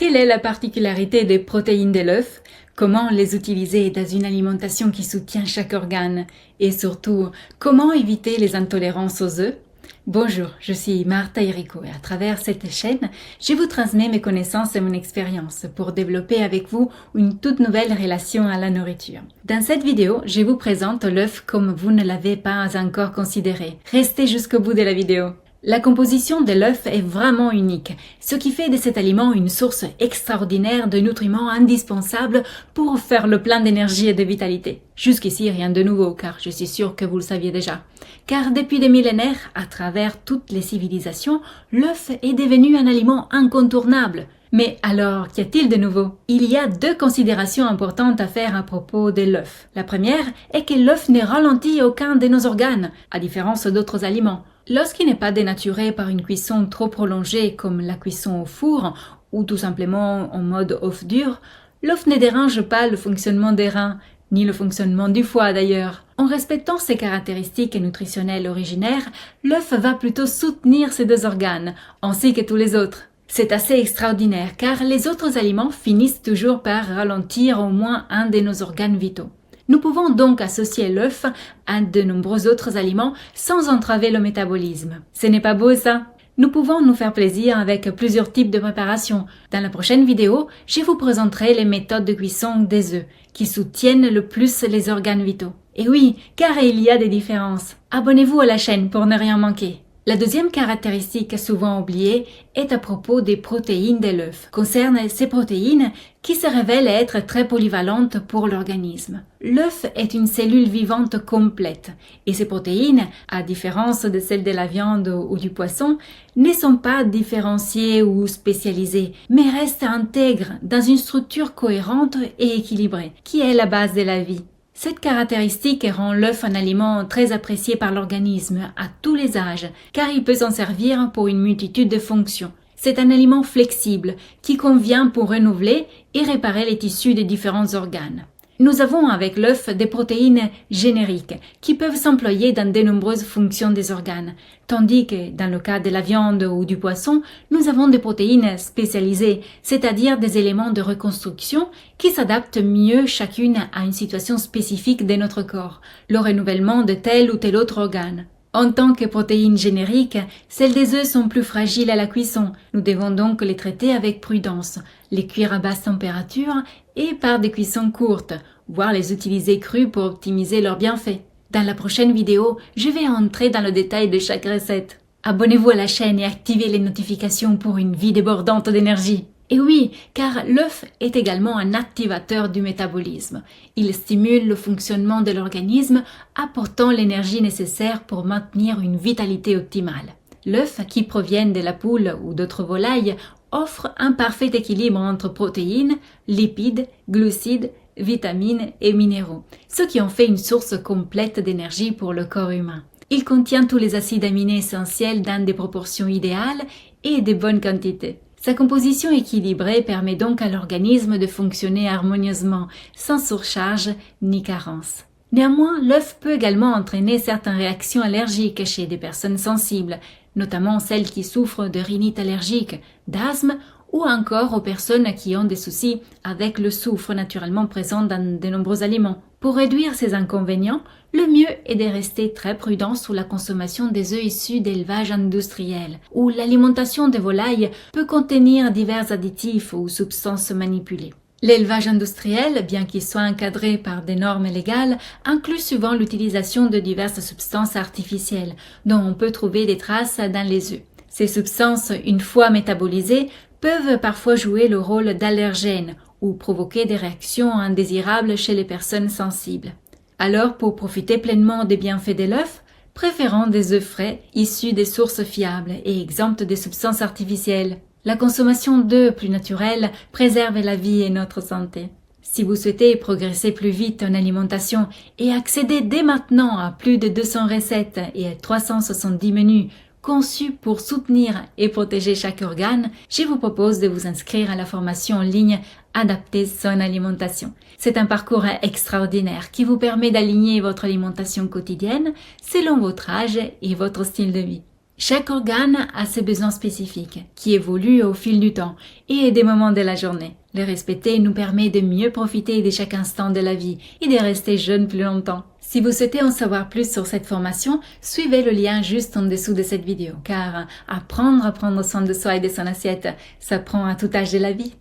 Quelle est la particularité des protéines de l'œuf? Comment les utiliser dans une alimentation qui soutient chaque organe? Et surtout, comment éviter les intolérances aux œufs? Bonjour, je suis Martha Irico et à travers cette chaîne, je vous transmets mes connaissances et mon expérience pour développer avec vous une toute nouvelle relation à la nourriture. Dans cette vidéo, je vous présente l'œuf comme vous ne l'avez pas encore considéré. Restez jusqu'au bout de la vidéo. La composition de l'œuf est vraiment unique, ce qui fait de cet aliment une source extraordinaire de nutriments indispensables pour faire le plein d'énergie et de vitalité. Jusqu'ici, rien de nouveau, car je suis sûre que vous le saviez déjà. Car depuis des millénaires, à travers toutes les civilisations, l'œuf est devenu un aliment incontournable. Mais alors, qu'y a-t-il de nouveau? Il y a deux considérations importantes à faire à propos de l'œuf. La première est que l'œuf ne ralentit aucun de nos organes, à différence d'autres aliments. Lorsqu'il n'est pas dénaturé par une cuisson trop prolongée comme la cuisson au four ou tout simplement en mode œuf dur, l'œuf ne dérange pas le fonctionnement des reins, ni le fonctionnement du foie d'ailleurs. En respectant ses caractéristiques nutritionnelles originaires, l'œuf va plutôt soutenir ces deux organes, ainsi que tous les autres. C'est assez extraordinaire car les autres aliments finissent toujours par ralentir au moins un de nos organes vitaux. Nous pouvons donc associer l'œuf à de nombreux autres aliments sans entraver le métabolisme. Ce n'est pas beau ça? Nous pouvons nous faire plaisir avec plusieurs types de préparations. Dans la prochaine vidéo, je vous présenterai les méthodes de cuisson des œufs qui soutiennent le plus les organes vitaux. Et oui, car il y a des différences. Abonnez-vous à la chaîne pour ne rien manquer. La deuxième caractéristique souvent oubliée est à propos des protéines de l'œuf. Concerne ces protéines qui se révèlent être très polyvalentes pour l'organisme. L'œuf est une cellule vivante complète et ces protéines, à différence de celles de la viande ou du poisson, ne sont pas différenciées ou spécialisées, mais restent intègres dans une structure cohérente et équilibrée, qui est la base de la vie. Cette caractéristique rend l'œuf un aliment très apprécié par l'organisme à tous les âges, car il peut s'en servir pour une multitude de fonctions. C'est un aliment flexible qui convient pour renouveler et réparer les tissus des différents organes. Nous avons avec l'œuf des protéines génériques qui peuvent s'employer dans de nombreuses fonctions des organes, tandis que dans le cas de la viande ou du poisson, nous avons des protéines spécialisées, c'est-à-dire des éléments de reconstruction qui s'adaptent mieux chacune à une situation spécifique de notre corps, le renouvellement de tel ou tel autre organe. En tant que protéines génériques, celles des œufs sont plus fragiles à la cuisson. Nous devons donc les traiter avec prudence, les cuire à basse température et par des cuissons courtes, voire les utiliser crus pour optimiser leurs bienfaits. Dans la prochaine vidéo, je vais entrer dans le détail de chaque recette. Abonnez-vous à la chaîne et activez les notifications pour une vie débordante d'énergie. Et oui, car l'œuf est également un activateur du métabolisme. Il stimule le fonctionnement de l'organisme, apportant l'énergie nécessaire pour maintenir une vitalité optimale. L'œuf, qui provient de la poule ou d'autres volailles, offre un parfait équilibre entre protéines, lipides, glucides, vitamines et minéraux, ce qui en fait une source complète d'énergie pour le corps humain. Il contient tous les acides aminés essentiels dans des proportions idéales et de bonnes quantités. Sa composition équilibrée permet donc à l'organisme de fonctionner harmonieusement, sans surcharge ni carence. Néanmoins, l'œuf peut également entraîner certaines réactions allergiques chez des personnes sensibles, notamment celles qui souffrent de rhinite allergique, d'asthme ou encore aux personnes qui ont des soucis avec le soufre naturellement présent dans de nombreux aliments. Pour réduire ces inconvénients, le mieux est de rester très prudent sur la consommation des œufs issus d'élevage industriel, où l'alimentation des volailles peut contenir divers additifs ou substances manipulées. L'élevage industriel, bien qu'il soit encadré par des normes légales, inclut souvent l'utilisation de diverses substances artificielles, dont on peut trouver des traces dans les œufs. Ces substances, une fois métabolisées, peuvent parfois jouer le rôle d'allergènes ou provoquer des réactions indésirables chez les personnes sensibles. Alors, pour profiter pleinement des bienfaits de l'œuf, préférons des œufs frais issus des sources fiables et exemptes de substances artificielles. La consommation d'œufs plus naturels préserve la vie et notre santé. Si vous souhaitez progresser plus vite en alimentation et accéder dès maintenant à plus de 200 recettes et à 370 menus conçus pour soutenir et protéger chaque organe, je vous propose de vous inscrire à la formation en ligne Adapter son alimentation. C'est un parcours extraordinaire qui vous permet d'aligner votre alimentation quotidienne selon votre âge et votre style de vie. Chaque organe a ses besoins spécifiques, qui évoluent au fil du temps et des moments de la journée. Les respecter nous permet de mieux profiter de chaque instant de la vie et de rester jeune plus longtemps. Si vous souhaitez en savoir plus sur cette formation, suivez le lien juste en dessous de cette vidéo, car apprendre à prendre soin de soi et de son assiette, ça prend à tout âge de la vie.